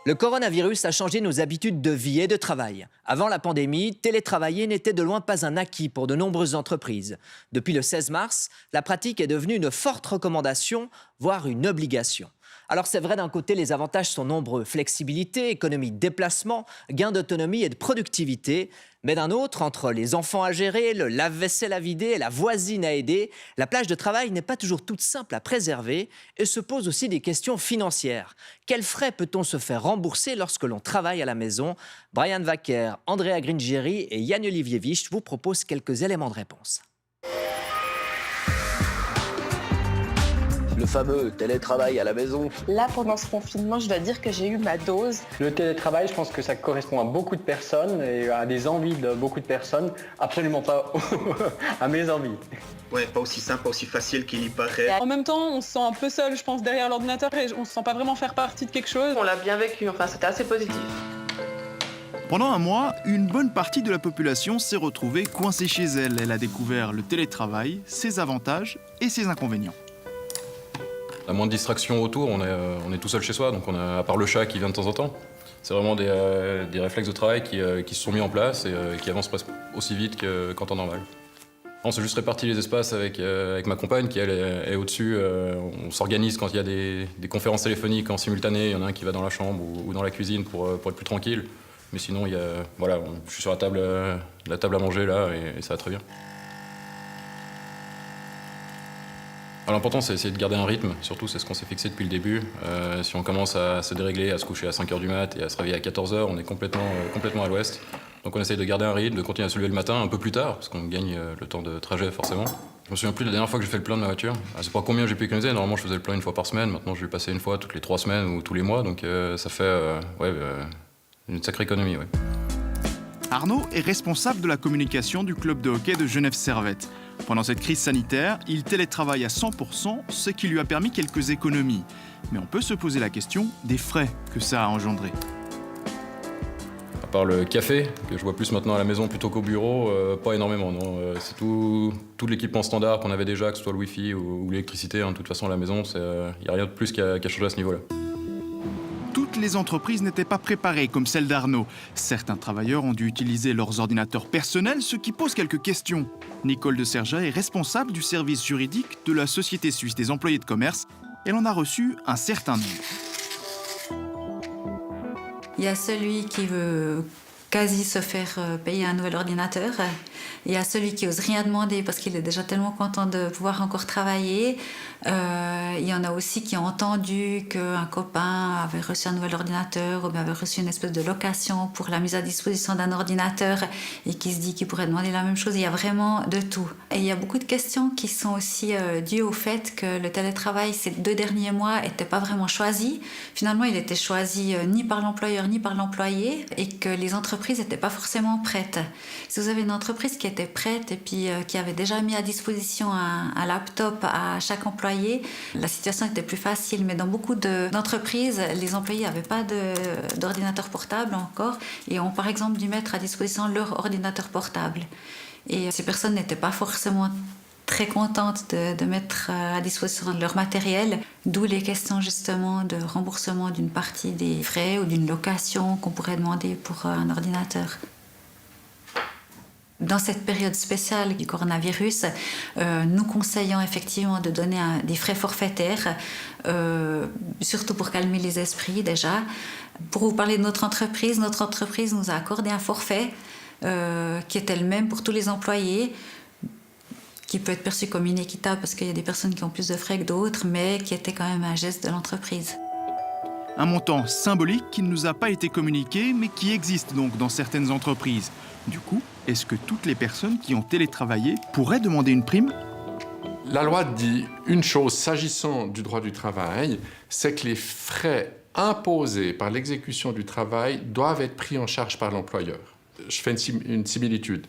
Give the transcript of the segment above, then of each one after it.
Le coronavirus a changé nos habitudes de vie et de travail. Avant la pandémie, télétravailler n'était de loin pas un acquis pour de nombreuses entreprises. Depuis le 16 mars, la pratique est devenue une forte recommandation, voire une obligation. Alors c'est vrai, d'un côté, les avantages sont nombreux. Flexibilité, économie de déplacement, gain d'autonomie et de productivité. Mais d'un autre, entre les enfants à gérer, le lave-vaisselle à vider et la voisine à aider, la plage de travail n'est pas toujours toute simple à préserver et se pose aussi des questions financières. Quels frais peut-on se faire rembourser lorsque l'on travaille à la maison? Brian Wacker, Andrea Gringeri et Yann-Olivier Wicht vous proposent quelques éléments de réponse. Le fameux télétravail à la maison. Là, pendant ce confinement, je dois dire que j'ai eu ma dose. Le télétravail, je pense que ça correspond à beaucoup de personnes et à des envies de beaucoup de personnes. Absolument pas à mes envies. Ouais, pas aussi simple, pas aussi facile qu'il y paraît. En même temps, on se sent un peu seul, je pense, derrière l'ordinateur et on se sent pas vraiment faire partie de quelque chose. On l'a bien vécu, enfin, c'était assez positif. Pendant un mois, une bonne partie de la population s'est retrouvée coincée chez elle. Elle a découvert le télétravail, ses avantages et ses inconvénients. On a moins de distractions autour, on est tout seul chez soi, donc on a, à part le chat qui vient de temps en temps, c'est vraiment des réflexes de travail qui se sont mis en place et qui avancent presque aussi vite qu'en temps normal. On s'est juste réparti les espaces avec ma compagne qui, elle, est au-dessus. On s'organise quand il y a des conférences téléphoniques en simultané. Il y en a un qui va dans la chambre ou dans la cuisine pour être plus tranquille. Mais sinon, voilà, je suis sur la table à manger là et ça va très bien. Alors, l'important, c'est essayer de garder un rythme. Surtout, c'est ce qu'on s'est fixé depuis le début. Si on commence à se dérégler, à se coucher à 5h du mat et à se réveiller à 14h, on est complètement à l'ouest. Donc on essaye de garder un rythme, de continuer à se lever le matin un peu plus tard, parce qu'on gagne le temps de trajet forcément. Je me souviens plus de la dernière fois que j'ai fait le plein de ma voiture. Je sais pas combien j'ai pu économiser. Normalement, je faisais le plein une fois par semaine. Maintenant, je vais passer une fois toutes les 3 semaines ou tous les mois. Donc ça fait une sacrée économie. Ouais. Arnaud est responsable de la communication du club de hockey de Genève Servette. Pendant cette crise sanitaire, il télétravaille à 100%, ce qui lui a permis quelques économies. Mais on peut se poser la question des frais que ça a engendré. À part le café, que je vois plus maintenant à la maison plutôt qu'au bureau, pas énormément, non. C'est tout l'équipement standard qu'on avait déjà, que ce soit le Wi-Fi ou l'électricité. Hein. De toute façon, à la maison, il n'y a rien de plus qui a changé à ce niveau-là. Toutes les entreprises n'étaient pas préparées comme celle d'Arnaud. Certains travailleurs ont dû utiliser leurs ordinateurs personnels, ce qui pose quelques questions. Nicole de Serja est responsable du service juridique de la Société suisse des employés de commerce. Elle en a reçu un certain nombre. Il y a celui qui veut quasi se faire payer un nouvel ordinateur. Il y a celui qui n'ose rien demander parce qu'il est déjà tellement content de pouvoir encore travailler. Il y en a aussi qui ont entendu qu'un copain avait reçu un nouvel ordinateur ou bien avait reçu une espèce de location pour la mise à disposition d'un ordinateur et qui se dit qu'il pourrait demander la même chose. Il y a vraiment de tout. Et il y a beaucoup de questions qui sont aussi dues au fait que le télétravail, ces 2 derniers mois, n'était pas vraiment choisi. Finalement, il était choisi ni par l'employeur ni par l'employé et que les entreprises n'étaient pas forcément prêtes. Si vous avez une entreprise qui était prête et puis qui avait déjà mis à disposition un laptop à chaque employé, la situation était plus facile. Mais dans beaucoup d'entreprises, les employés n'avaient pas d'ordinateur portable encore et ont par exemple dû mettre à disposition leur ordinateur portable. Et ces personnes n'étaient pas forcément très contentes de mettre à disposition leur matériel, d'où les questions justement de remboursement d'une partie des frais ou d'une location qu'on pourrait demander pour un ordinateur. Dans cette période spéciale du coronavirus, nous conseillons effectivement de donner des frais forfaitaires, surtout pour calmer les esprits déjà. Pour vous parler de notre entreprise nous a accordé un forfait qui était le même pour tous les employés, qui peut être perçu comme inéquitable parce qu'il y a des personnes qui ont plus de frais que d'autres, mais qui était quand même un geste de l'entreprise. Un montant symbolique qui ne nous a pas été communiqué, mais qui existe donc dans certaines entreprises. Du coup, est-ce que toutes les personnes qui ont télétravaillé pourraient demander une prime ? La loi dit une chose s'agissant du droit du travail, c'est que les frais imposés par l'exécution du travail doivent être pris en charge par l'employeur. Je fais une similitude.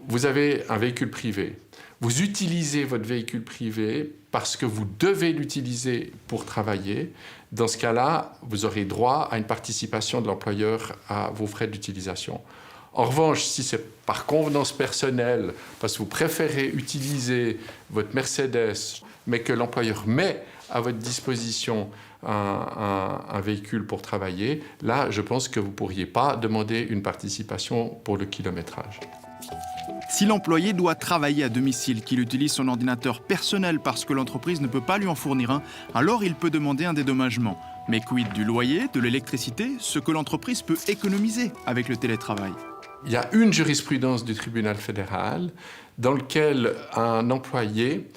Vous avez un véhicule privé. Vous utilisez votre véhicule privé parce que vous devez l'utiliser pour travailler. Dans ce cas-là, vous aurez droit à une participation de l'employeur à vos frais d'utilisation. En revanche, si c'est par convenance personnelle, parce que vous préférez utiliser votre Mercedes, mais que l'employeur met à votre disposition un véhicule pour travailler, là, je pense que vous ne pourriez pas demander une participation pour le kilométrage. Si l'employé doit travailler à domicile, qu'il utilise son ordinateur personnel parce que l'entreprise ne peut pas lui en fournir un, alors il peut demander un dédommagement. Mais quid du loyer, de l'électricité, ce que l'entreprise peut économiser avec le télétravail? Il y a une jurisprudence du tribunal fédéral dans laquelle un employé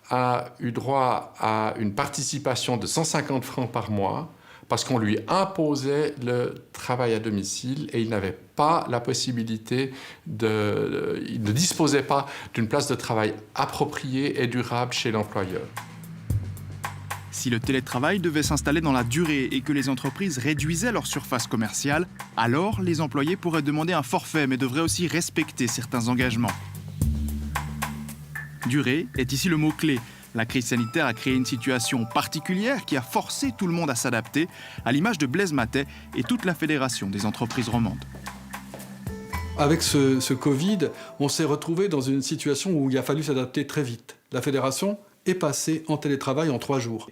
a eu droit à une participation de 150 francs par mois parce qu'on lui imposait le travail à domicile et il n'avait pas la possibilité il ne disposait pas d'une place de travail appropriée et durable chez l'employeur. Si le télétravail devait s'installer dans la durée et que les entreprises réduisaient leur surface commerciale, alors les employés pourraient demander un forfait mais devraient aussi respecter certains engagements. Durée est ici le mot-clé. La crise sanitaire a créé une situation particulière qui a forcé tout le monde à s'adapter, à l'image de Blaise Matet et toute la Fédération des entreprises romandes. Avec ce Covid, on s'est retrouvé dans une situation où il a fallu s'adapter très vite. La fédération est passée en télétravail en 3 jours.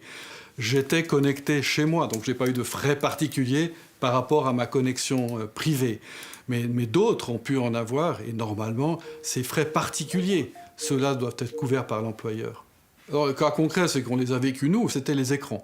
J'étais connecté chez moi, donc je n'ai pas eu de frais particuliers par rapport à ma connexion privée. Mais d'autres ont pu en avoir, et normalement, ces frais particuliers, ceux-là doivent être couverts par l'employeur. Alors, le cas concret, c'est qu'on les a vécus, nous, c'était les écrans.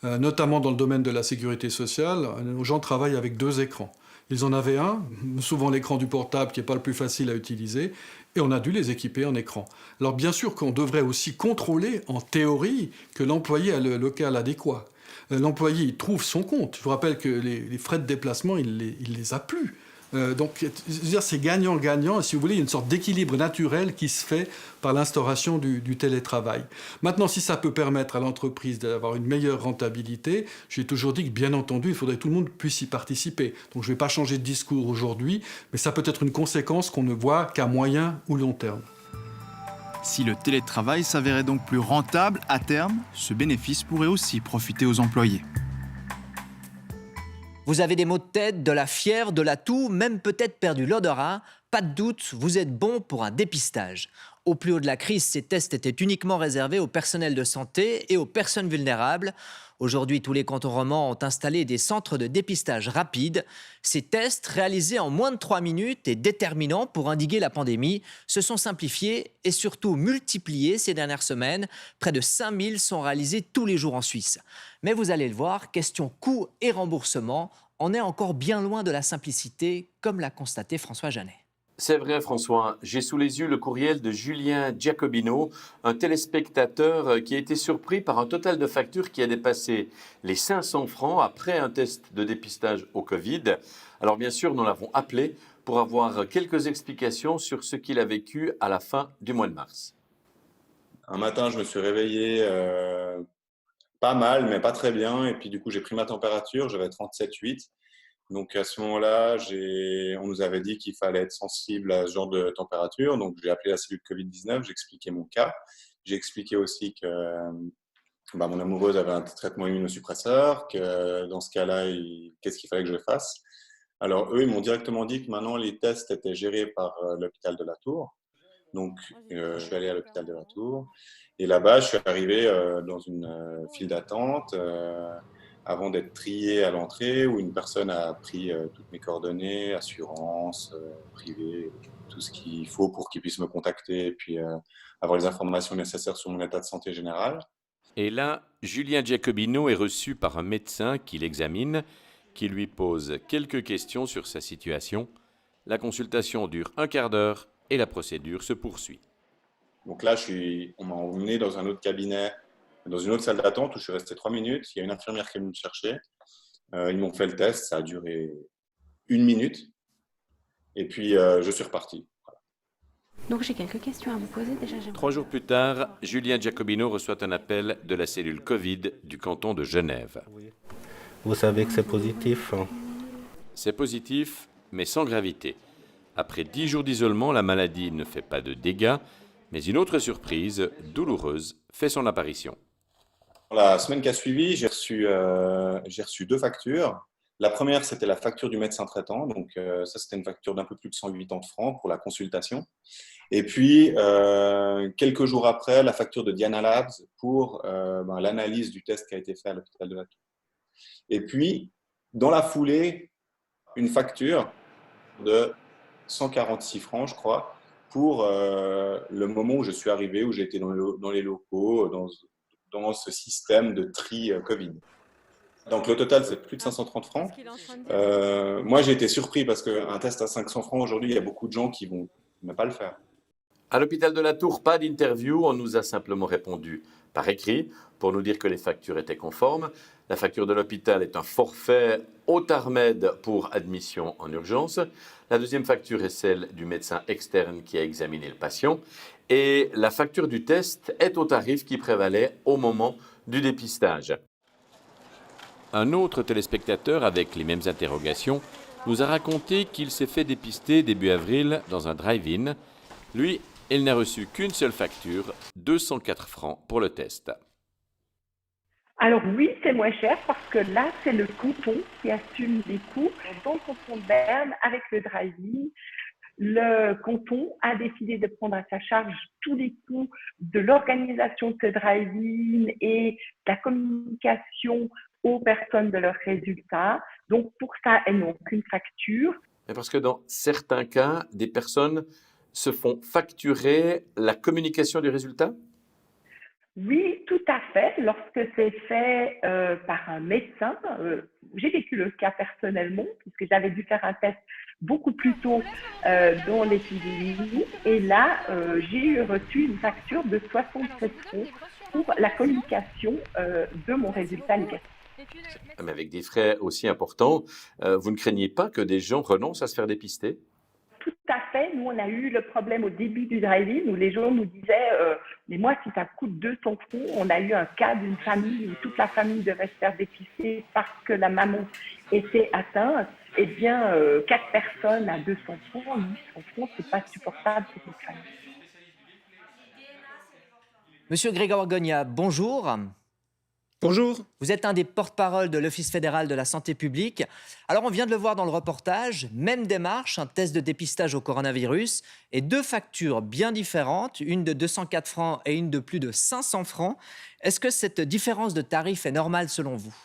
Notamment dans le domaine de la sécurité sociale, nos gens travaillent avec 2 écrans. Ils en avaient un, souvent l'écran du portable qui n'est pas le plus facile à utiliser, et on a dû les équiper en écran. Alors bien sûr qu'on devrait aussi contrôler, en théorie, que l'employé a le local adéquat. L'employé, il trouve son compte. Je vous rappelle que les frais de déplacement, il les a plus. Donc, c'est gagnant-gagnant. Si vous voulez, il y a une sorte d'équilibre naturel qui se fait par l'instauration du télétravail. Maintenant, si ça peut permettre à l'entreprise d'avoir une meilleure rentabilité, j'ai toujours dit que, bien entendu, il faudrait que tout le monde puisse y participer. Donc, je ne vais pas changer de discours aujourd'hui, mais ça peut être une conséquence qu'on ne voit qu'à moyen ou long terme. Si le télétravail s'avérait donc plus rentable à terme, ce bénéfice pourrait aussi profiter aux employés. Vous avez des maux de tête, de la fièvre, de la toux, même peut-être perdu l'odorat. Pas de doute, vous êtes bon pour un dépistage. Au plus haut de la crise, ces tests étaient uniquement réservés au personnel de santé et aux personnes vulnérables. Aujourd'hui, tous les cantons romans ont installé des centres de dépistage rapide. Ces tests, réalisés en moins de 3 minutes et déterminants pour endiguer la pandémie, se sont simplifiés et surtout multipliés ces dernières semaines. Près de 5000 sont réalisés tous les jours en Suisse. Mais vous allez le voir, question coût et remboursement, on est encore bien loin de la simplicité, comme l'a constaté François Janet. C'est vrai, François. J'ai sous les yeux le courriel de Julien Giacobino, un téléspectateur qui a été surpris par un total de factures qui a dépassé les 500 francs après un test de dépistage au Covid. Alors bien sûr, nous l'avons appelé pour avoir quelques explications sur ce qu'il a vécu à la fin du mois de mars. Un matin, je me suis réveillé pas mal, mais pas très bien. Et puis du coup, j'ai pris ma température, j'avais 37,8. Donc à ce moment-là, on nous avait dit qu'il fallait être sensible à ce genre de température. Donc j'ai appelé la cellule Covid-19, j'ai expliqué mon cas. J'ai expliqué aussi que mon amoureuse avait un traitement immunosuppresseur, que dans ce cas-là, qu'est-ce qu'il fallait que je fasse. Alors eux, ils m'ont directement dit que maintenant les tests étaient gérés par l'hôpital de la Tour. Donc je suis allé à l'hôpital de la Tour. Et là-bas, je suis arrivé dans une file d'attente avant d'être trié à l'entrée, où une personne a pris toutes mes coordonnées, assurance, privée, tout ce qu'il faut pour qu'il puisse me contacter et puis avoir les informations nécessaires sur mon état de santé général. Et là, Julien Giacobino est reçu par un médecin qui l'examine, qui lui pose quelques questions sur sa situation. La consultation dure un quart d'heure et la procédure se poursuit. Donc là, on m'a emmené dans un autre cabinet, dans une autre salle d'attente où je suis resté 3 minutes. Il y a une infirmière qui est venue me chercher. Ils m'ont fait le test, ça a duré 1 minute. Et puis, je suis reparti. Voilà. Donc j'ai quelques questions à vous poser déjà. 3 jours plus tard, Julien Giacobino reçoit un appel de la cellule Covid du canton de Genève. Vous savez que c'est positif, hein? C'est positif, mais sans gravité. Après 10 jours d'isolement, la maladie ne fait pas de dégâts, mais une autre surprise, douloureuse, fait son apparition. La semaine qui a suivi, j'ai reçu 2 factures. La première, c'était la facture du médecin traitant. Donc, ça, c'était une facture d'un peu plus de 180 francs pour la consultation. Et puis, quelques jours après, la facture de Diana Labs pour l'analyse du test qui a été fait à l'hôpital de la Tour. Et puis, dans la foulée, une facture de 146 francs, je crois, pour le moment où je suis arrivé, où j'ai été dans les locaux, dans ce système de tri Covid. Donc le total, c'est plus de 530 francs. Moi, j'ai été surpris parce qu'un test à 500 francs, aujourd'hui, il y a beaucoup de gens qui vont ne pas le faire. À l'hôpital de la Tour, pas d'interview, on nous a simplement répondu par écrit pour nous dire que les factures étaient conformes. La facture de l'hôpital est un forfait au TARMED pour admission en urgence. La deuxième facture est celle du médecin externe qui a examiné le patient. Et la facture du test est au tarif qui prévalait au moment du dépistage. Un autre téléspectateur avec les mêmes interrogations nous a raconté qu'il s'est fait dépister début avril dans un drive-in. Lui, il n'a reçu qu'une seule facture, 204 francs pour le test. Alors oui, c'est moins cher parce que là, c'est le canton qui assume les coûts. Dans le canton de Berne, avec le drive-in, le canton a décidé de prendre à sa charge tous les coûts de l'organisation de ce drive-in et la communication aux personnes de leurs résultats. Donc pour ça, elles n'ont qu'une facture. Mais parce que dans certains cas, des personnes se font facturer la communication du résultat ? Oui, tout à fait. Lorsque c'est fait par un médecin, j'ai vécu le cas personnellement, puisque j'avais dû faire un test beaucoup plus tôt dans l'épidémie. Et là, j'ai reçu une facture de 67 francs pour la communication de mon résultat négatif. Mais avec des frais aussi importants, vous ne craignez pas que des gens renoncent à se faire dépister ? Tout à fait. Nous, on a eu le problème au début du drive-in où les gens nous disaient mais moi, si ça coûte 200 francs, on a eu un cas d'une famille où toute la famille devait se faire dépister parce que la maman était atteinte. Eh bien, 4 personnes à 200 francs, 800 francs, c'est pas supportable pour une famille. Monsieur Grégoire Gogna, bonjour. Bonjour. Vous êtes un des porte-parole de l'Office fédéral de la santé publique. Alors, on vient de le voir dans le reportage, même démarche, un test de dépistage au coronavirus et 2 factures bien différentes, une de 204 francs et une de plus de 500 francs. Est-ce que cette différence de tarif est normale selon vous ?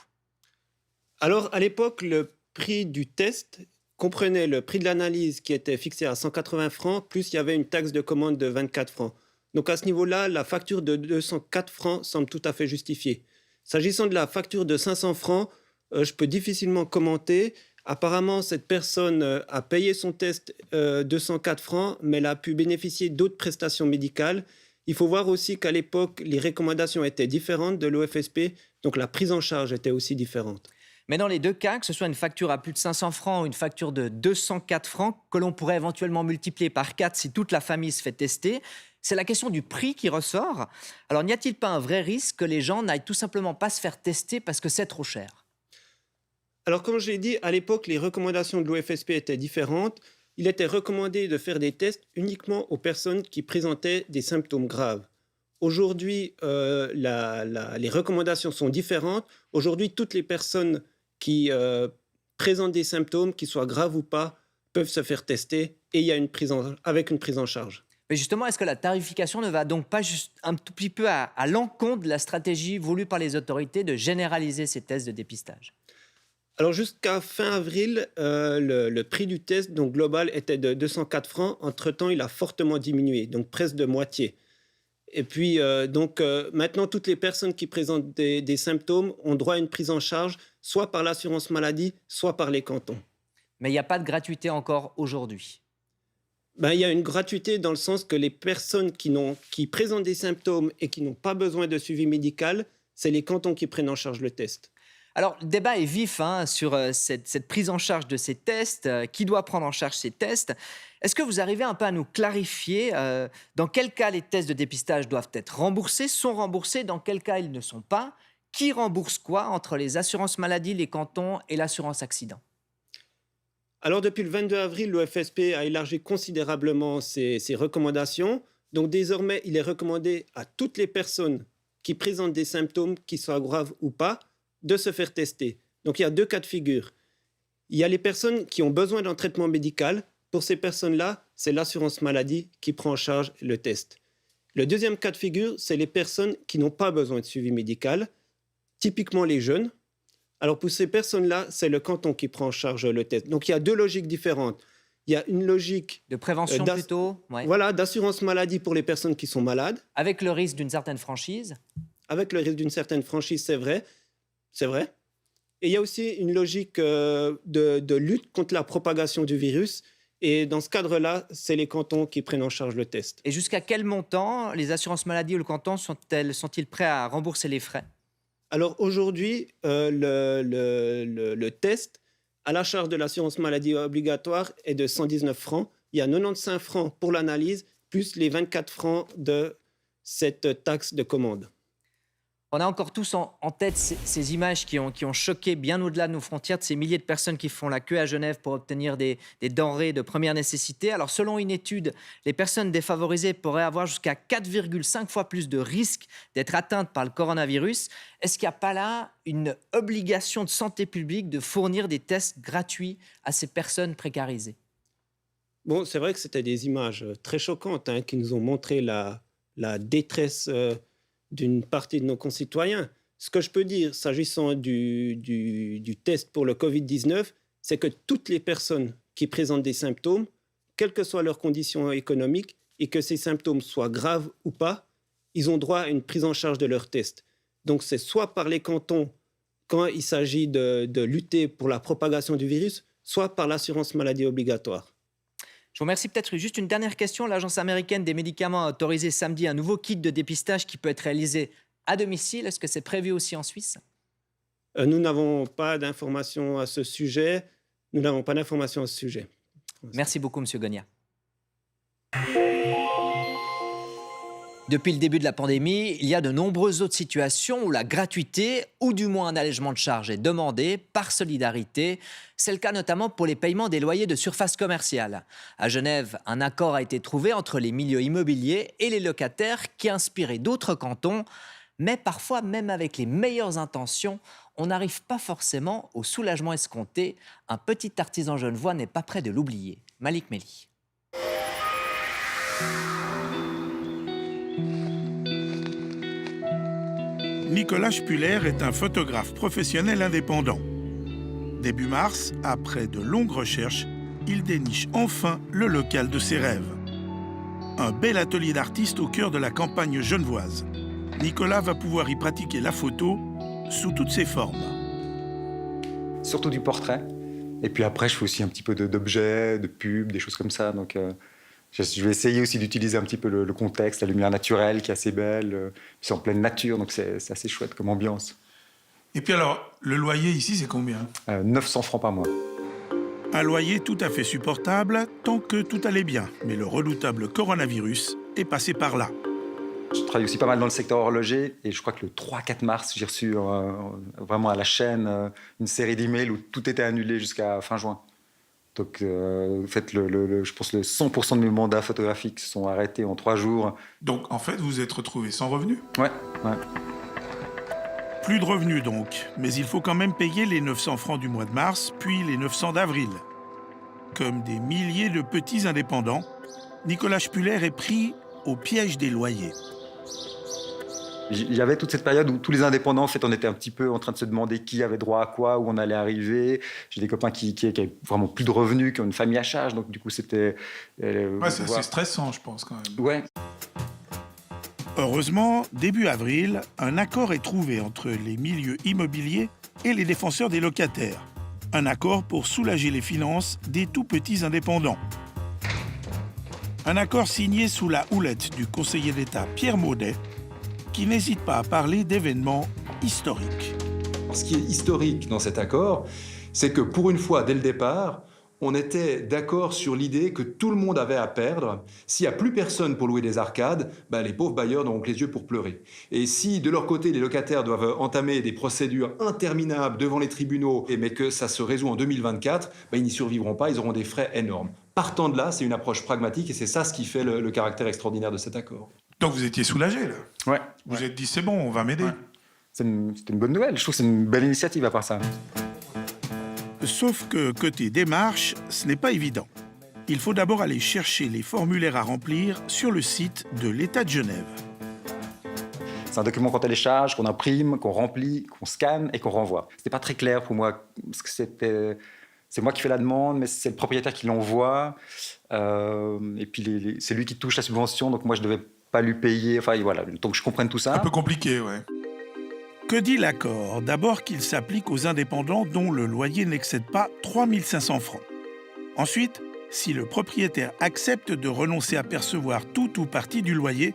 Alors, à l'époque, le prix du test comprenait le prix de l'analyse qui était fixé à 180 francs, plus il y avait une taxe de commande de 24 francs. Donc, à ce niveau-là, la facture de 204 francs semble tout à fait justifiée. S'agissant de la facture de 500 francs, je peux difficilement commenter. Apparemment, cette personne a payé son test 204 francs, mais elle a pu bénéficier d'autres prestations médicales. Il faut voir aussi qu'à l'époque, les recommandations étaient différentes de l'OFSP, donc la prise en charge était aussi différente. Mais dans les 2 cas, que ce soit une facture à plus de 500 francs ou une facture de 204 francs, que l'on pourrait éventuellement multiplier par 4 si toute la famille se fait tester, c'est la question du prix qui ressort. Alors, n'y a-t-il pas un vrai risque que les gens n'aillent tout simplement pas se faire tester parce que c'est trop cher ? Alors, comme je l'ai dit, à l'époque, les recommandations de l'OFSP étaient différentes. Il était recommandé de faire des tests uniquement aux personnes qui présentaient des symptômes graves. Aujourd'hui, les recommandations sont différentes. Aujourd'hui, toutes les personnes qui présentent des symptômes, qu'ils soient graves ou pas, peuvent se faire tester et il y a une prise en charge. Mais justement, est-ce que la tarification ne va donc pas juste un tout petit peu à l'encontre de la stratégie voulue par les autorités de généraliser ces tests de dépistage ? Alors jusqu'à fin avril, le prix du test donc, global était de 204 francs. Entre-temps, il a fortement diminué, donc presque de moitié. Et puis, maintenant, toutes les personnes qui présentent des symptômes ont droit à une prise en charge, soit par l'assurance maladie, soit par les cantons. Mais il n'y a pas de gratuité encore aujourd'hui. Il y a une gratuité dans le sens que les personnes qui présentent des symptômes et qui n'ont pas besoin de suivi médical, c'est les cantons qui prennent en charge le test. Alors, le débat est vif sur cette prise en charge de ces tests. Qui doit prendre en charge ces tests ? Est-ce que vous arrivez un peu à nous clarifier dans quel cas les tests de dépistage doivent être remboursés, sont remboursés, dans quel cas ils ne sont pas ? Qui rembourse quoi entre les assurances maladie, les cantons et l'assurance accident ? Alors, depuis le 22 avril, l'OFSP a élargi considérablement ses recommandations. Donc, désormais, il est recommandé à toutes les personnes qui présentent des symptômes, qu'ils soient graves ou pas, de se faire tester. Donc, il y a 2 cas de figure. Il y a les personnes qui ont besoin d'un traitement médical. Pour ces personnes-là, c'est l'assurance maladie qui prend en charge le test. Le deuxième cas de figure, c'est les personnes qui n'ont pas besoin de suivi médical, typiquement les jeunes. Alors pour ces personnes-là, c'est le canton qui prend en charge le test. Donc il y a deux logiques différentes. Il y a une logique de prévention plutôt, ouais. Voilà, d'assurance maladie pour les personnes qui sont malades. Avec le risque d'une certaine franchise. Avec le risque d'une certaine franchise, c'est vrai. Et il y a aussi une logique de lutte contre la propagation du virus. Et dans ce cadre-là, c'est les cantons qui prennent en charge le test. Et jusqu'à quel montant les assurances maladie ou le canton sont-ils prêts à rembourser les frais? Alors aujourd'hui, le test à la charge de l'assurance maladie obligatoire est de 119 francs. Il y a 95 francs pour l'analyse, plus les 24 francs de cette taxe de commande. On a encore tous en tête ces images qui ont choqué bien au-delà de nos frontières, de ces milliers de personnes qui font la queue à Genève pour obtenir des denrées de première nécessité. Alors, selon une étude, les personnes défavorisées pourraient avoir jusqu'à 4,5 fois plus de risques d'être atteintes par le coronavirus. Est-ce qu'il n'y a pas là une obligation de santé publique de fournir des tests gratuits à ces personnes précarisées? Bon, c'est vrai que c'était des images très choquantes qui nous ont montré la détresse d'une partie de nos concitoyens. Ce que je peux dire, s'agissant du test pour le Covid-19, c'est que toutes les personnes qui présentent des symptômes, quelles que soient leurs conditions économiques, et que ces symptômes soient graves ou pas, ils ont droit à une prise en charge de leur test. Donc c'est soit par les cantons, quand il s'agit de lutter pour la propagation du virus, soit par l'assurance maladie obligatoire. Je vous remercie. Peut-être juste une dernière question. L'Agence américaine des médicaments a autorisé samedi un nouveau kit de dépistage qui peut être réalisé à domicile. Est-ce que c'est prévu aussi en Suisse? Nous n'avons pas d'informations à ce sujet. Merci beaucoup, M. Gonia. Depuis le début de la pandémie, il y a de nombreuses autres situations où la gratuité, ou du moins un allègement de charges, est demandé par solidarité. C'est le cas notamment pour les paiements des loyers de surface commerciale. À Genève, un accord a été trouvé entre les milieux immobiliers et les locataires qui a inspiré d'autres cantons. Mais parfois, même avec les meilleures intentions, on n'arrive pas forcément au soulagement escompté. Un petit artisan genevois n'est pas prêt de l'oublier. Malik Meli. Nicolas Spuller est un photographe professionnel indépendant. Début mars, après de longues recherches, il déniche enfin le local de ses rêves. Un bel atelier d'artiste au cœur de la campagne genevoise. Nicolas va pouvoir y pratiquer la photo sous toutes ses formes. Surtout du portrait. Et puis après, je fais aussi un petit peu d'objets, de pubs, des choses comme ça. Donc, je vais essayer aussi d'utiliser un petit peu le contexte, la lumière naturelle qui est assez belle. C'est en pleine nature, donc c'est assez chouette comme ambiance. Et puis alors, le loyer ici, c'est combien? 900 francs par mois. Un loyer tout à fait supportable tant que tout allait bien. Mais le redoutable coronavirus est passé par là. Je travaille aussi pas mal dans le secteur horloger et je crois que le 3-4 mars, j'ai reçu vraiment à la chaîne une série d'emails où tout était annulé jusqu'à fin juin. Donc, en fait, je pense que 100% de mes mandats photographiques sont arrêtés en 3 jours. Donc, en fait, vous vous êtes retrouvé sans revenus? Ouais. Plus de revenus, donc. Mais il faut quand même payer les 900 francs du mois de mars, puis les 900 d'avril. Comme des milliers de petits indépendants, Nicolas Spuller est pris au piège des loyers. Il y avait toute cette période où tous les indépendants, en fait, on était un petit peu en train de se demander qui avait droit à quoi, où on allait arriver. J'ai des copains qui avaient vraiment plus de revenus, qui ont une famille à charge, donc du coup, c'était... c'est assez stressant, je pense, quand même. Ouais. Heureusement, début avril, un accord est trouvé entre les milieux immobiliers et les défenseurs des locataires. Un accord pour soulager les finances des tout petits indépendants. Un accord signé sous la houlette du conseiller d'État Pierre Maudet, qui n'hésite pas à parler d'événements historiques. Ce qui est historique dans cet accord, c'est que pour une fois, dès le départ, on était d'accord sur l'idée que tout le monde avait à perdre. S'il n'y a plus personne pour louer des arcades, les pauvres bailleurs n'auront que les yeux pour pleurer. Et si, de leur côté, les locataires doivent entamer des procédures interminables devant les tribunaux, mais que ça se résout en 2024, ils n'y survivront pas, ils auront des frais énormes. Partant de là, c'est une approche pragmatique et c'est ça ce qui fait le caractère extraordinaire de cet accord. Donc vous étiez soulagé, là? Ouais. Vous vous êtes dit, c'est bon, on va m'aider. Ouais. C'était une bonne nouvelle. Je trouve que c'est une belle initiative à part ça. Sauf que côté démarche, ce n'est pas évident. Il faut d'abord aller chercher les formulaires à remplir sur le site de l'État de Genève. C'est un document qu'on télécharge, qu'on imprime, qu'on remplit, qu'on scanne et qu'on renvoie. C'était pas très clair pour moi, parce que c'est moi qui fais la demande, mais c'est le propriétaire qui l'envoie. Et puis c'est lui qui touche la subvention, donc moi je devais pas lui payer. Enfin voilà, donc je comprenne tout ça. Un peu compliqué, ouais. Que dit l'accord? D'abord qu'il s'applique aux indépendants dont le loyer n'excède pas 3 500 francs. Ensuite, si le propriétaire accepte de renoncer à percevoir tout ou partie du loyer,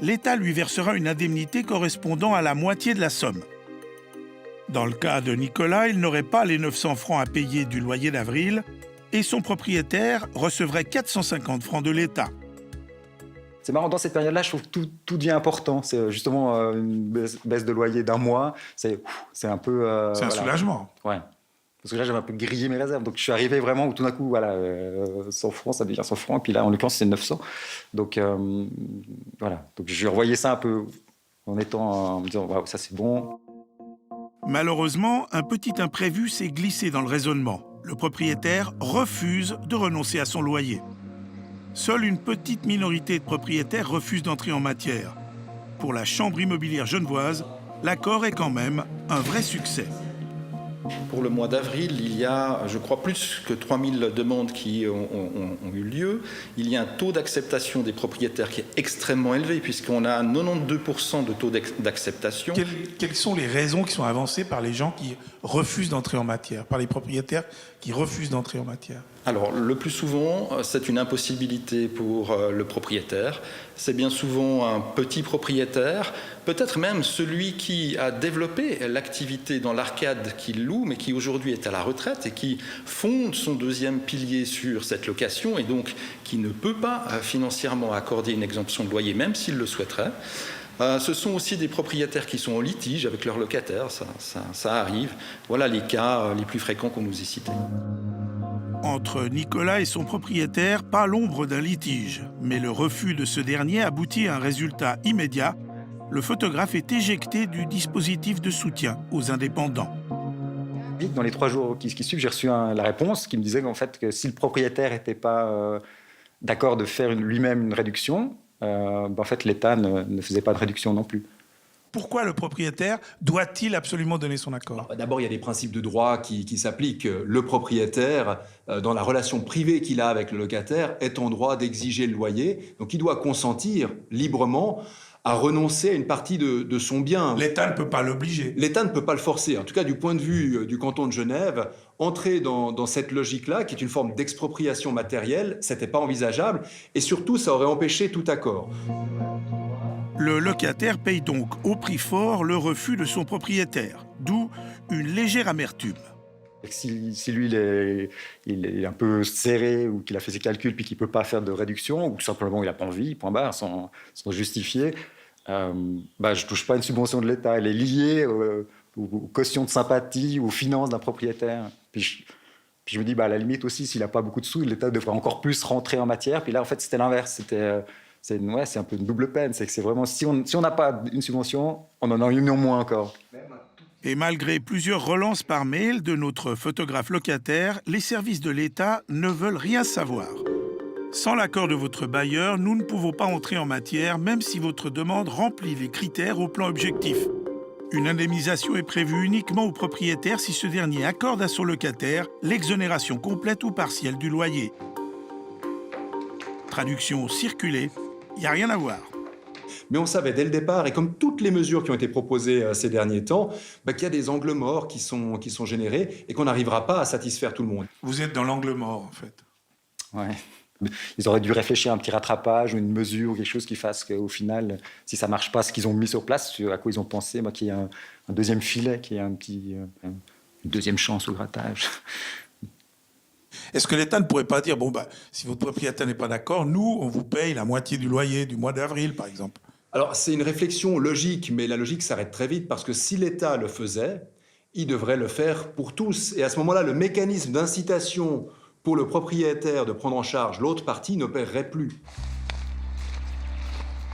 l'État lui versera une indemnité correspondant à la moitié de la somme. Dans le cas de Nicolas, il n'aurait pas les 900 francs à payer du loyer d'avril et son propriétaire recevrait 450 francs de l'État. C'est marrant, dans cette période-là, je trouve que tout devient important. C'est justement une baisse de loyer d'un mois. C'est un peu... c'est un soulagement. Ouais. Parce que là, j'avais un peu grillé mes réserves. Donc, je suis arrivé vraiment où tout d'un coup, voilà, 100 francs, ça devient 100 francs. Et puis là, en l'occurrence, c'est 900. Donc, voilà. Donc, je revoyais ça un peu en me disant, waouh, ça, c'est bon. Malheureusement, un petit imprévu s'est glissé dans le raisonnement. Le propriétaire refuse de renoncer à son loyer. Seule une petite minorité de propriétaires refuse d'entrer en matière. Pour la Chambre immobilière genevoise, l'accord est quand même un vrai succès. Pour le mois d'avril, il y a, je crois, plus que 3000 demandes qui ont eu lieu. Il y a un taux d'acceptation des propriétaires qui est extrêmement élevé, puisqu'on a 92% de taux d'acceptation. Quelles sont les raisons qui sont avancées par les gens qui refusent d'entrer en matière, par les propriétaires qui refusent d'entrer en matière? Alors, le plus souvent, c'est une impossibilité pour le propriétaire. C'est bien souvent un petit propriétaire, peut-être même celui qui a développé l'activité dans l'arcade qu'il loue, mais qui aujourd'hui est à la retraite et qui fonde son deuxième pilier sur cette location et donc qui ne peut pas financièrement accorder une exemption de loyer, même s'il le souhaiterait. Ce sont aussi des propriétaires qui sont en litige avec leurs locataires, ça arrive. Voilà les cas les plus fréquents qu'on nous ait cités. Entre Nicolas et son propriétaire, pas l'ombre d'un litige. Mais le refus de ce dernier aboutit à un résultat immédiat. Le photographe est éjecté du dispositif de soutien aux indépendants. Dans les 3 jours qui suivent, j'ai reçu la réponse qui me disait qu'en fait, que si le propriétaire n'était pas d'accord de faire lui-même une réduction, en fait, l'État ne faisait pas de réduction non plus. Pourquoi le propriétaire doit-il absolument donner son accord? D'abord, il y a des principes de droit qui s'appliquent. Le propriétaire, dans la relation privée qu'il a avec le locataire, est en droit d'exiger le loyer. Donc, il doit consentir librement à renoncer à une partie de son bien. L'État ne peut pas l'obliger. L'État ne peut pas le forcer. En tout cas, du point de vue du canton de Genève, entrer dans cette logique-là, qui est une forme d'expropriation matérielle, ce n'était pas envisageable. Et surtout, ça aurait empêché tout accord. Le locataire paye donc au prix fort le refus de son propriétaire, d'où une légère amertume. Si lui, il est un peu serré ou qu'il a fait ses calculs puis qu'il ne peut pas faire de réduction ou tout simplement il n'a pas envie, point barre, sans justifier, je ne touche pas une subvention de l'État. Elle est liée aux cautions de sympathie, aux finances d'un propriétaire. Puis je me dis, à la limite aussi, s'il n'a pas beaucoup de sous, l'État devrait encore plus rentrer en matière. Puis là, en fait, c'était l'inverse. C'est un peu une double peine. C'est que c'est vraiment, si on n'a pas une subvention, on en a une en moins encore. Et malgré plusieurs relances par mail de notre photographe locataire, les services de l'État ne veulent rien savoir. Sans l'accord de votre bailleur, nous ne pouvons pas entrer en matière, même si votre demande remplit les critères au plan objectif. Une indemnisation est prévue uniquement au propriétaire si ce dernier accorde à son locataire l'exonération complète ou partielle du loyer. Traduction circulée, il n'y a rien à voir. Mais on savait dès le départ, et comme toutes les mesures qui ont été proposées ces derniers temps, qu'il y a des angles morts qui sont générés et qu'on n'arrivera pas à satisfaire tout le monde. Vous êtes dans l'angle mort, en fait. Ouais. Ils auraient dû réfléchir à un petit rattrapage ou une mesure ou quelque chose qui fasse qu'au final, si ça ne marche pas, ce qu'ils ont mis sur place, à quoi ils ont pensé, qu'il y ait un deuxième filet, qu'il y ait une deuxième chance au grattage. Est-ce que l'État ne pourrait pas dire, si votre propriétaire n'est pas d'accord, nous, on vous paye la moitié du loyer du mois d'avril, par exemple? Alors, c'est une réflexion logique, mais la logique s'arrête très vite, parce que si l'État le faisait, il devrait le faire pour tous. Et à ce moment-là, le mécanisme d'incitation pour le propriétaire de prendre en charge l'autre partie n'opérerait plus.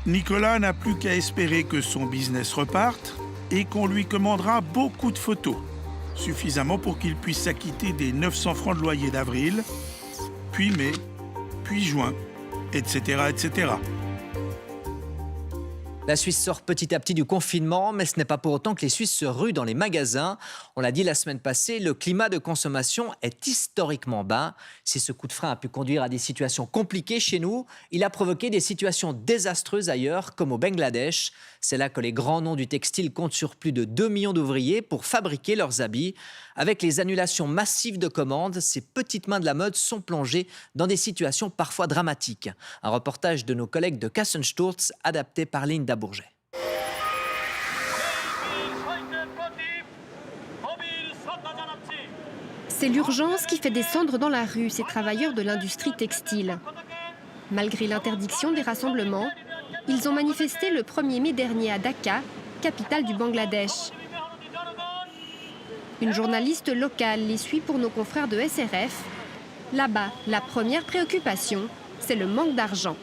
Nicolas n'a plus qu'à espérer que son business reparte et qu'on lui commandera beaucoup de photos. suffisamment pour qu'ils puissent s'acquitter des 900 francs de loyer d'avril, puis mai, puis juin, etc., etc. La Suisse sort petit à petit du confinement, mais ce n'est pas pour autant que les Suisses se ruent dans les magasins. On l'a dit la semaine passée, le climat de consommation est historiquement bas. Si ce coup de frein a pu conduire à des situations compliquées chez nous, il a provoqué des situations désastreuses ailleurs, comme au Bangladesh. C'est là que les grands noms du textile comptent sur plus de 2 millions d'ouvriers pour fabriquer leurs habits. Avec les annulations massives de commandes, ces petites mains de la mode sont plongées dans des situations parfois dramatiques. Un reportage de nos collègues de Kassensturz, adapté par Linda Bourget. C'est l'urgence qui fait descendre dans la rue ces travailleurs de l'industrie textile. Malgré l'interdiction des rassemblements, ils ont manifesté le 1er mai dernier à Dhaka, capitale du Bangladesh. Une journaliste locale les suit pour nos confrères de SRF. Là-bas, la première préoccupation, c'est le manque d'argent.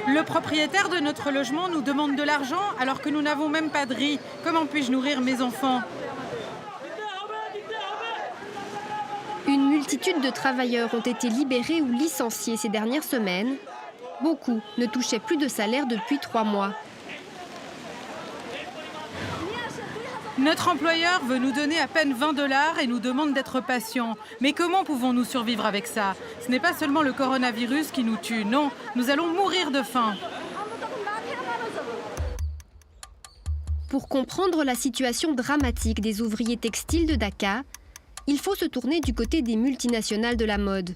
Le propriétaire de notre logement nous demande de l'argent alors que nous n'avons même pas de riz. Comment puis-je nourrir mes enfants ? Une multitude de travailleurs ont été libérés ou licenciés ces dernières semaines. Beaucoup ne touchaient plus de salaire depuis 3 mois. Notre employeur veut nous donner à peine 20 $ et nous demande d'être patients. Mais comment pouvons-nous survivre avec ça ? Ce n'est pas seulement le coronavirus qui nous tue, non, nous allons mourir de faim. Pour comprendre la situation dramatique des ouvriers textiles de Dhaka, il faut se tourner du côté des multinationales de la mode.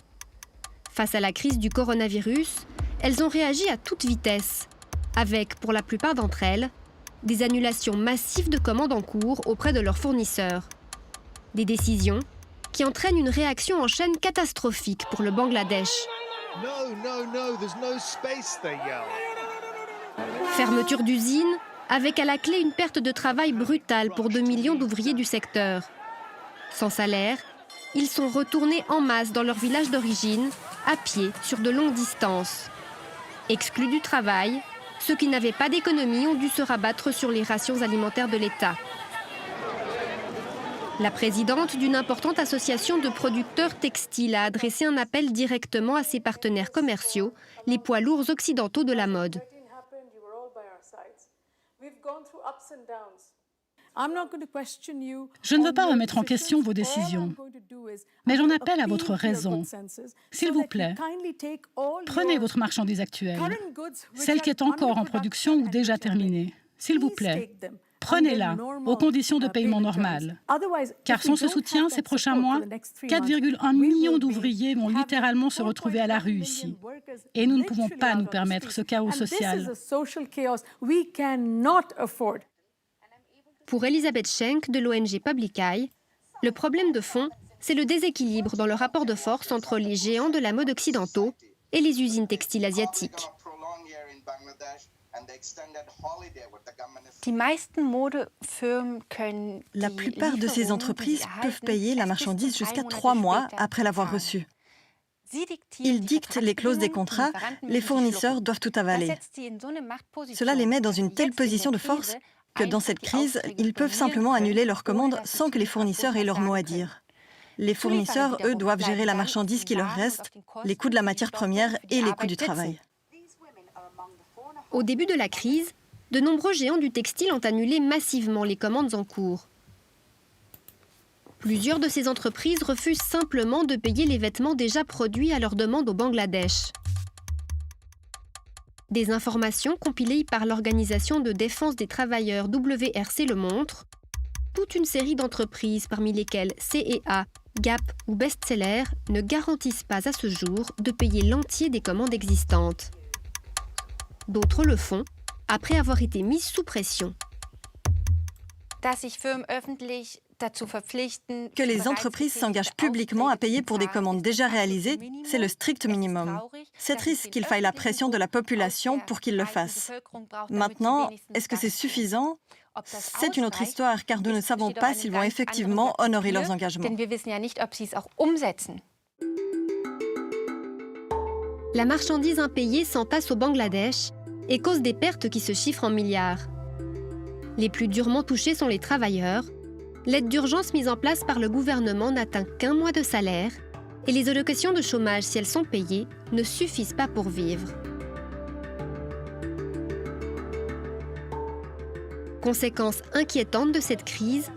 Face à la crise du coronavirus, elles ont réagi à toute vitesse, avec, pour la plupart d'entre elles, des annulations massives de commandes en cours auprès de leurs fournisseurs. Des décisions qui entraînent une réaction en chaîne catastrophique pour le Bangladesh. Fermeture d'usines, avec à la clé une perte de travail brutale pour 2 millions d'ouvriers du secteur. Sans salaire, ils sont retournés en masse dans leur village d'origine, à pied, sur de longues distances. Exclus du travail, ceux qui n'avaient pas d'économie ont dû se rabattre sur les rations alimentaires de l'État. La présidente d'une importante association de producteurs textiles a adressé un appel directement à ses partenaires commerciaux, les poids lourds occidentaux de la mode. Je ne veux pas remettre en question vos décisions, mais j'en appelle à votre raison. S'il vous plaît, prenez votre marchandise actuelle, celle qui est encore en production ou déjà terminée. S'il vous plaît, prenez-la aux conditions de paiement normal. Car sans ce soutien, ces prochains mois, 4,1 millions d'ouvriers vont littéralement se retrouver à la rue ici. Et nous ne pouvons pas nous permettre ce chaos social. Pour Elisabeth Schenk de l'ONG Public Eye, le problème de fond, c'est le déséquilibre dans le rapport de force entre les géants de la mode occidentaux et les usines textiles asiatiques. La plupart de ces entreprises peuvent payer la marchandise jusqu'à 3 mois après l'avoir reçue. Ils dictent les clauses des contrats, les fournisseurs doivent tout avaler. Cela les met dans une telle position de force que dans cette crise, ils peuvent simplement annuler leurs commandes sans que les fournisseurs aient leur mot à dire. Les fournisseurs, eux, doivent gérer la marchandise qui leur reste, les coûts de la matière première et les coûts du travail. Au début de la crise, de nombreux géants du textile ont annulé massivement les commandes en cours. Plusieurs de ces entreprises refusent simplement de payer les vêtements déjà produits à leur demande au Bangladesh. Des informations compilées par l'Organisation de défense des travailleurs WRC le montrent. Toute une série d'entreprises, parmi lesquelles C&A, Gap ou Bestseller, ne garantissent pas à ce jour de payer l'entier des commandes existantes. D'autres le font après avoir été mises sous pression. Que les entreprises s'engagent publiquement à payer pour des commandes déjà réalisées, c'est le strict minimum. C'est triste qu'il faille la pression de la population pour qu'ils le fassent. Maintenant, est-ce que c'est suffisant ? C'est une autre histoire, car nous ne savons pas s'ils vont effectivement honorer leurs engagements. La marchandise impayée s'entasse au Bangladesh et cause des pertes qui se chiffrent en milliards. Les plus durement touchés sont les travailleurs. L'aide d'urgence mise en place par le gouvernement n'atteint qu'1 mois de salaire et les allocations de chômage, si elles sont payées, ne suffisent pas pour vivre. Conséquence inquiétante de cette crise,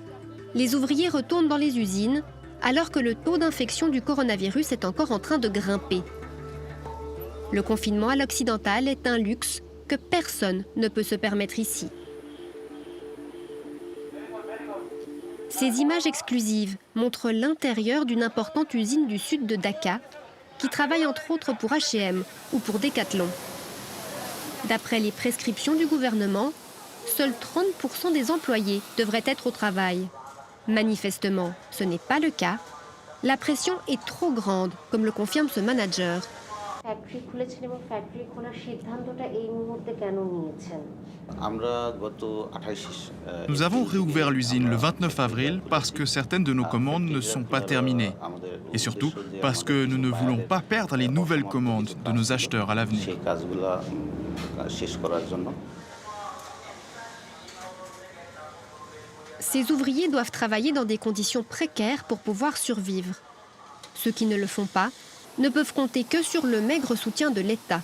les ouvriers retournent dans les usines alors que le taux d'infection du coronavirus est encore en train de grimper. Le confinement à l'occidental est un luxe que personne ne peut se permettre ici. Ces images exclusives montrent l'intérieur d'une importante usine du sud de Dhaka qui travaille entre autres pour H&M ou pour Decathlon. D'après les prescriptions du gouvernement, seuls 30% des employés devraient être au travail. Manifestement, ce n'est pas le cas. La pression est trop grande, comme le confirme ce manager. Nous avons réouvert l'usine le 29 avril parce que certaines de nos commandes ne sont pas terminées. Et surtout parce que nous ne voulons pas perdre les nouvelles commandes de nos acheteurs à l'avenir. Ces ouvriers doivent travailler dans des conditions précaires pour pouvoir survivre. Ceux qui ne le font pas ne peuvent compter que sur le maigre soutien de l'État.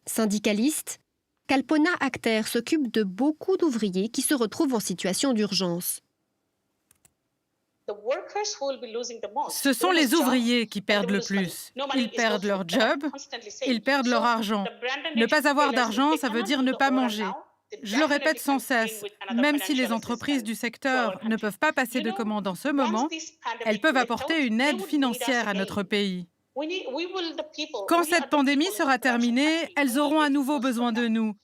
Syndicaliste, Kalpona Akhter s'occupe de beaucoup d'ouvriers qui se retrouvent en situation d'urgence. Ce sont les ouvriers qui perdent le plus. Ils perdent leur job, ils perdent leur argent. Ne pas avoir d'argent, ça veut dire ne pas manger. Je le répète sans cesse, même si les entreprises du secteur ne peuvent pas passer de commandes en ce moment, elles peuvent apporter une aide financière à notre pays. Quand cette pandémie sera terminée, elles auront à nouveau besoin de nous.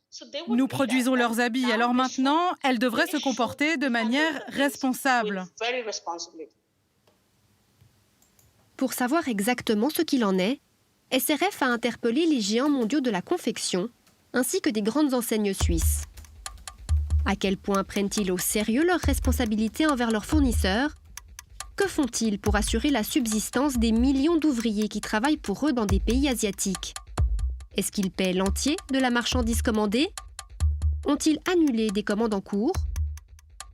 Nous produisons leurs habits, alors maintenant, elles devraient se comporter de manière responsable. Pour savoir exactement ce qu'il en est, SRF a interpellé les géants mondiaux de la confection, ainsi que des grandes enseignes suisses. À quel point prennent-ils au sérieux leurs responsabilités envers leurs fournisseurs ? Que font-ils pour assurer la subsistance des millions d'ouvriers qui travaillent pour eux dans des pays asiatiques ? Est-ce qu'ils paient l'entier de la marchandise commandée ? Ont-ils annulé des commandes en cours ?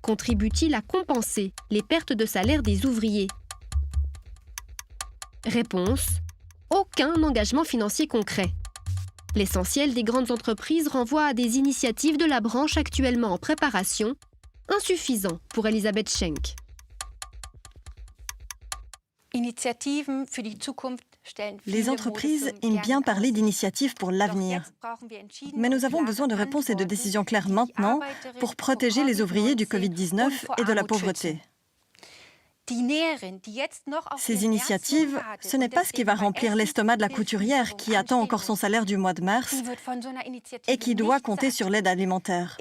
Contribuent-ils à compenser les pertes de salaire des ouvriers ? Réponse : aucun engagement financier concret. L'essentiel des grandes entreprises renvoie à des initiatives de la branche actuellement en préparation, insuffisant pour Elisabeth Schenk. Les entreprises aiment bien parler d'initiatives pour l'avenir. Mais nous avons besoin de réponses et de décisions claires maintenant pour protéger les ouvriers du Covid-19 et de la pauvreté. Ces initiatives, ce n'est pas ce qui va remplir l'estomac de la couturière qui attend encore son salaire du mois de mars et qui doit compter sur l'aide alimentaire.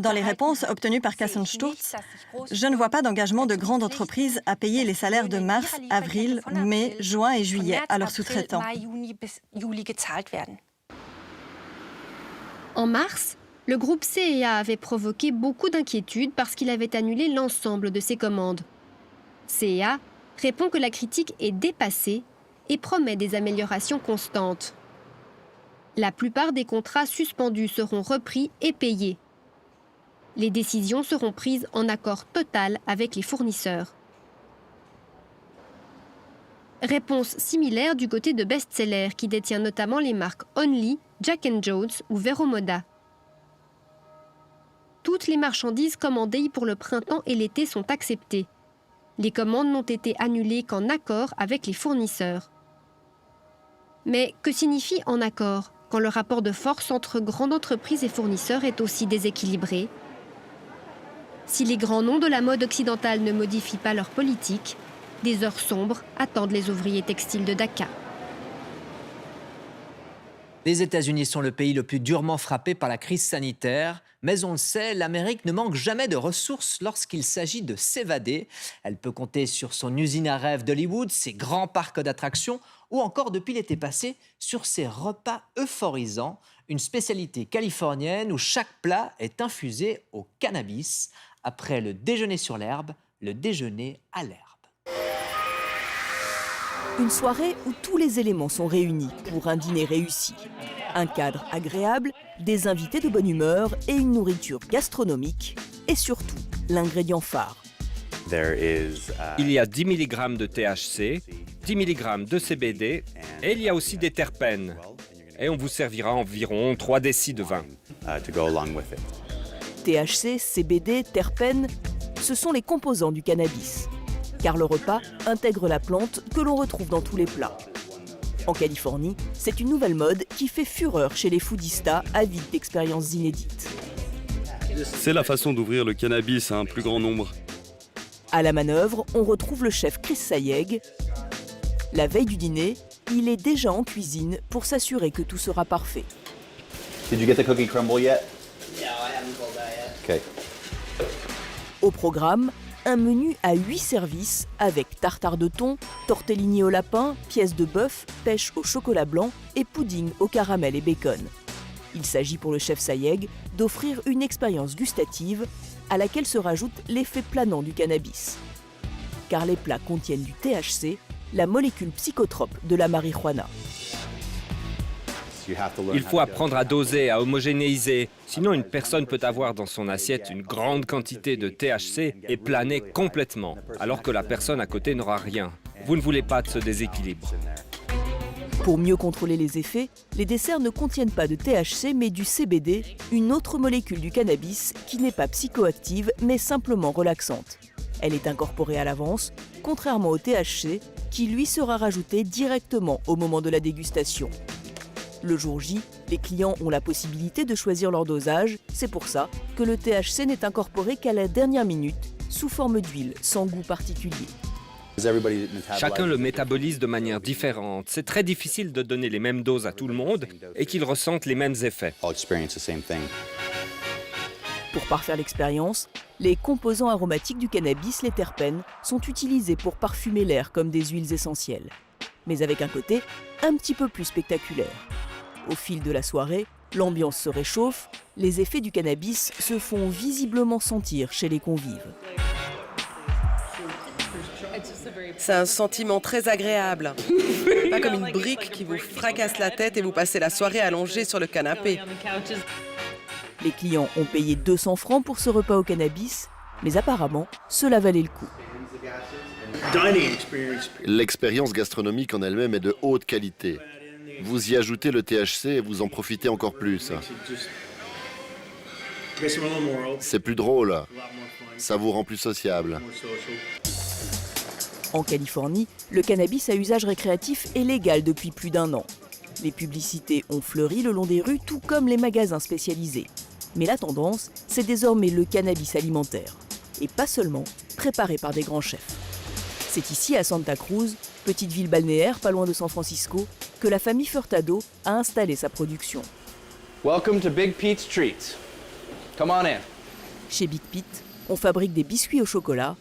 Dans les réponses obtenues par Kassensturz, je ne vois pas d'engagement de grandes entreprises à payer les salaires de mars, avril, mai, juin et juillet à leurs sous-traitants. En mars, le groupe CEA avait provoqué beaucoup d'inquiétudes parce qu'il avait annulé l'ensemble de ses commandes. CEA répond que la critique est dépassée et promet des améliorations constantes. La plupart des contrats suspendus seront repris et payés. Les décisions seront prises en accord total avec les fournisseurs. Réponse similaire du côté de Best Seller qui détient notamment les marques Only, Jack & Jones ou Vero Moda. Toutes les marchandises commandées pour le printemps et l'été sont acceptées. Les commandes n'ont été annulées qu'en accord avec les fournisseurs. Mais que signifie en accord quand le rapport de force entre grandes entreprises et fournisseurs est aussi déséquilibré ? Si les grands noms de la mode occidentale ne modifient pas leur politique, des heures sombres attendent les ouvriers textiles de Dhaka. Les États-Unis sont le pays le plus durement frappé par la crise sanitaire. Mais on le sait, l'Amérique ne manque jamais de ressources lorsqu'il s'agit de s'évader. Elle peut compter sur son usine à rêve d'Hollywood, ses grands parcs d'attractions ou encore, depuis l'été passé, sur ses repas euphorisants, une spécialité californienne où chaque plat est infusé au cannabis. Après le déjeuner sur l'herbe, le déjeuner à l'herbe. Une soirée où tous les éléments sont réunis pour un dîner réussi. Un cadre agréable, des invités de bonne humeur et une nourriture gastronomique. Et surtout, l'ingrédient phare. Il y a 10 mg de THC, 10 mg de CBD et il y a aussi des terpènes. Et on vous servira environ 3 décis de vin. THC, CBD, terpènes, ce sont les composants du cannabis. Car le repas intègre la plante que l'on retrouve dans tous les plats. En Californie, c'est une nouvelle mode qui fait fureur chez les foodistas avides d'expériences inédites. C'est la façon d'ouvrir le cannabis à un plus grand nombre. À la manœuvre, on retrouve le chef Chris Sayegh. La veille du dîner, il est déjà en cuisine pour s'assurer que tout sera parfait. Did you get the cookie crumble yet? No, I haven't pulled that Okay. yet. Au programme, un menu à 8 services avec tartare de thon, tortellini au lapin, pièces de bœuf, pêche au chocolat blanc et pudding au caramel et bacon. Il s'agit pour le chef Sayegh d'offrir une expérience gustative à laquelle se rajoute l'effet planant du cannabis. Car les plats contiennent du THC, la molécule psychotrope de la marijuana. Il faut apprendre à doser, à homogénéiser. Sinon, une personne peut avoir dans son assiette une grande quantité de THC et planer complètement, alors que la personne à côté n'aura rien. Vous ne voulez pas de ce déséquilibre. Pour mieux contrôler les effets, les desserts ne contiennent pas de THC mais du CBD, une autre molécule du cannabis qui n'est pas psychoactive mais simplement relaxante. Elle est incorporée à l'avance, contrairement au THC qui lui sera rajouté directement au moment de la dégustation. Le jour J, les clients ont la possibilité de choisir leur dosage, c'est pour ça que le THC n'est incorporé qu'à la dernière minute, sous forme d'huile, sans goût particulier. Chacun le métabolise de manière différente. C'est très difficile de donner les mêmes doses à tout le monde et qu'ils ressentent les mêmes effets. Pour parfaire l'expérience, les composants aromatiques du cannabis, les terpènes, sont utilisés pour parfumer l'air comme des huiles essentielles, mais avec un côté un petit peu plus spectaculaire. Au fil de la soirée, l'ambiance se réchauffe, les effets du cannabis se font visiblement sentir chez les convives. C'est un sentiment très agréable. Pas comme une brique qui vous fracasse la tête et vous passez la soirée allongé sur le canapé. Les clients ont payé 200 francs pour ce repas au cannabis, mais apparemment, cela valait le coup. L'expérience gastronomique en elle-même est de haute qualité. Vous y ajoutez le THC et vous en profitez encore plus. C'est plus drôle. Ça vous rend plus sociable. En Californie, le cannabis à usage récréatif est légal depuis plus d'1 an. Les publicités ont fleuri le long des rues, tout comme les magasins spécialisés. Mais la tendance, c'est désormais le cannabis alimentaire. Et pas seulement, préparé par des grands chefs. C'est ici, à Santa Cruz, petite ville balnéaire pas loin de San Francisco, que la famille Furtado a installé sa production. Welcome to Big Pete's Treats. Come on in. Chez Big Pete, on fabrique des biscuits au chocolat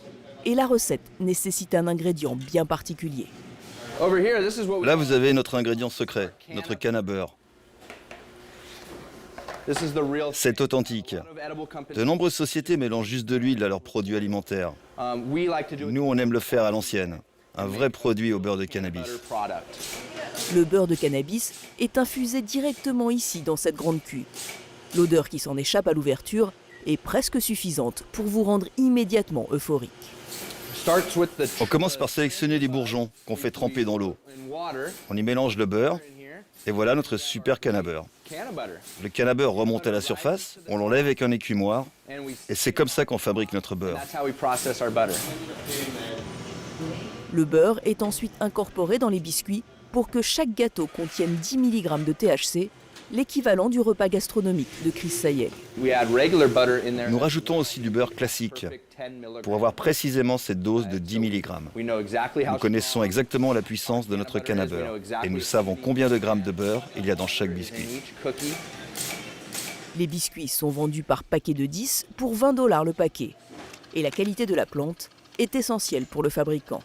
et la recette nécessite un ingrédient bien particulier. Là, vous avez notre ingrédient secret, notre canna-beurre. C'est authentique. De nombreuses sociétés mélangent juste de l'huile à leurs produits alimentaires. Nous, on aime le faire à l'ancienne. Un vrai produit au beurre de cannabis. Le beurre de cannabis est infusé directement ici, dans cette grande cuve. L'odeur qui s'en échappe à l'ouverture est presque suffisante pour vous rendre immédiatement euphorique. On commence par sélectionner les bourgeons qu'on fait tremper dans l'eau. On y mélange le beurre et voilà notre super canna-beurre. Le canna-beurre remonte à la surface, on l'enlève avec un écumoire et c'est comme ça qu'on fabrique notre beurre. Le beurre est ensuite incorporé dans les biscuits pour que chaque gâteau contienne 10 mg de THC, l'équivalent du repas gastronomique de Chris Sayegh. Nous rajoutons aussi du beurre classique pour avoir précisément cette dose de 10 mg. Nous connaissons exactement la puissance de notre canna-beurre et nous savons combien de grammes de beurre il y a dans chaque biscuit. Les biscuits sont vendus par paquet de 10 pour 20 $ le paquet. Et la qualité de la plante est essentielle pour le fabricant.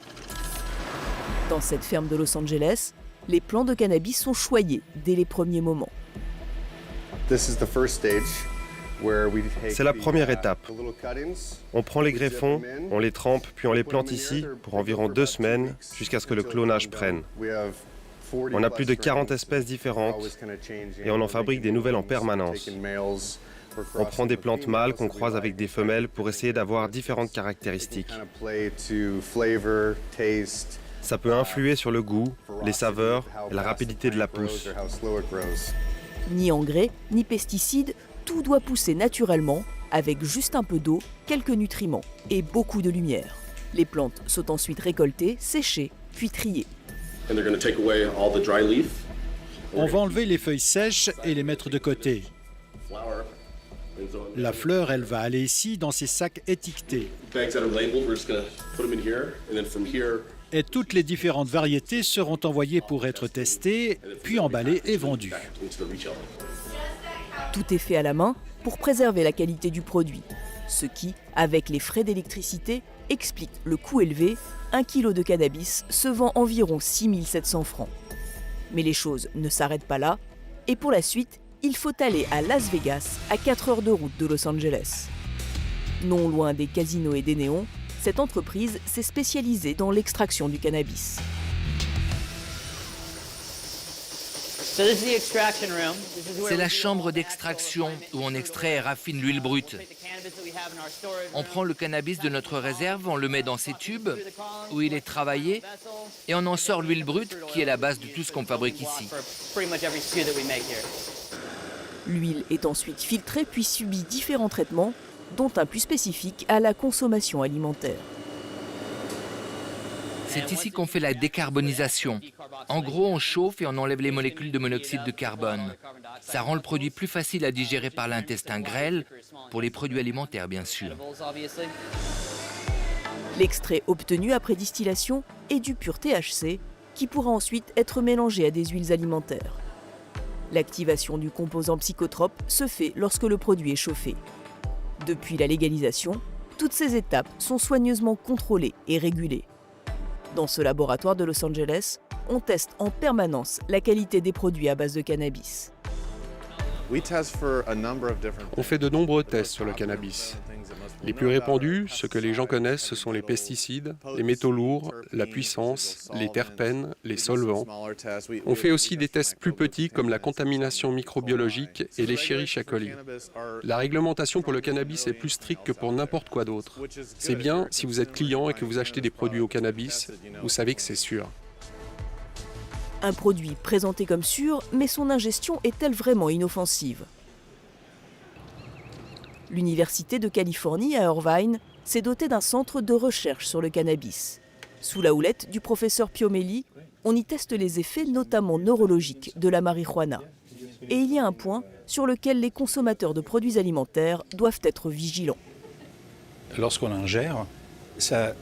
Dans cette ferme de Los Angeles, les plants de cannabis sont choyés dès les premiers moments. C'est la première étape. On prend les greffons, on les trempe, puis on les plante ici pour environ 2 semaines jusqu'à ce que le clonage prenne. On a plus de 40 espèces différentes et on en fabrique des nouvelles en permanence. On prend des plantes mâles qu'on croise avec des femelles pour essayer d'avoir différentes caractéristiques. Ça peut influer sur le goût, les saveurs et la rapidité de la pousse. Ni engrais, ni pesticides, tout doit pousser naturellement, avec juste un peu d'eau, quelques nutriments et beaucoup de lumière. Les plantes sont ensuite récoltées, séchées, puis triées. On va enlever les feuilles sèches et les mettre de côté. La fleur, elle va aller ici dans ces sacs étiquetés. Et toutes les différentes variétés seront envoyées pour être testées, puis emballées et vendues. Tout est fait à la main pour préserver la qualité du produit, ce qui, avec les frais d'électricité, explique le coût élevé. 1 kilo de cannabis se vend environ 6 700 francs. Mais les choses ne s'arrêtent pas là, et pour la suite, il faut aller à Las Vegas, à 4 heures de route de Los Angeles. Non loin des casinos et des néons, cette entreprise s'est spécialisée dans l'extraction du cannabis. C'est la chambre d'extraction où on extrait et raffine l'huile brute. On prend le cannabis de notre réserve, on le met dans ces tubes où il est travaillé et on en sort l'huile brute qui est la base de tout ce qu'on fabrique ici. L'huile est ensuite filtrée puis subit différents traitements, dont un plus spécifique à la consommation alimentaire. C'est ici qu'on fait la décarbonisation. En gros, on chauffe et on enlève les molécules de monoxyde de carbone. Ça rend le produit plus facile à digérer par l'intestin grêle, pour les produits alimentaires bien sûr. L'extrait obtenu après distillation est du pur THC, qui pourra ensuite être mélangé à des huiles alimentaires. L'activation du composant psychotrope se fait lorsque le produit est chauffé. Depuis la légalisation, toutes ces étapes sont soigneusement contrôlées et régulées. Dans ce laboratoire de Los Angeles, on teste en permanence la qualité des produits à base de cannabis. On fait de nombreux tests sur le cannabis. Les plus répandus, ce que les gens connaissent, ce sont les pesticides, les métaux lourds, la puissance, les terpènes, les solvants. On fait aussi des tests plus petits comme la contamination microbiologique et l'Escherichia coli. La réglementation pour le cannabis est plus stricte que pour n'importe quoi d'autre. C'est bien si vous êtes client et que vous achetez des produits au cannabis, vous savez que c'est sûr. Un produit présenté comme sûr, mais son ingestion est-elle vraiment inoffensive ? L'Université de Californie à Irvine s'est dotée d'un centre de recherche sur le cannabis. Sous la houlette du professeur Piomelli, on y teste les effets notamment neurologiques de la marijuana. Et il y a un point sur lequel les consommateurs de produits alimentaires doivent être vigilants. Lorsqu'on ingère, ça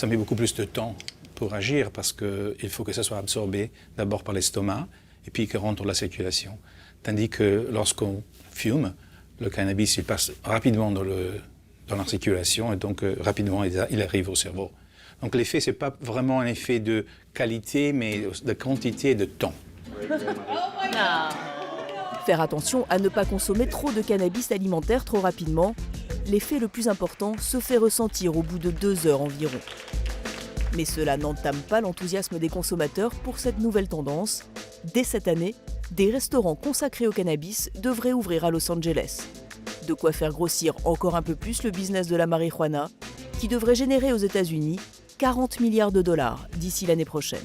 met beaucoup plus de temps pour agir parce qu'il faut que ça soit absorbé d'abord par l'estomac et puis que rentre dans la circulation. Tandis que lorsqu'on fume, le cannabis il passe rapidement dans la circulation et donc rapidement il arrive au cerveau. Donc l'effet, ce n'est pas vraiment un effet de qualité, mais de quantité et de temps. Faire attention à ne pas consommer trop de cannabis alimentaire trop rapidement. L'effet le plus important se fait ressentir au bout de 2 heures environ. Mais cela n'entame pas l'enthousiasme des consommateurs pour cette nouvelle tendance. Dès cette année, des restaurants consacrés au cannabis devraient ouvrir à Los Angeles. De quoi faire grossir encore un peu plus le business de la marijuana, qui devrait générer aux États-Unis 40 milliards de dollars d'ici l'année prochaine.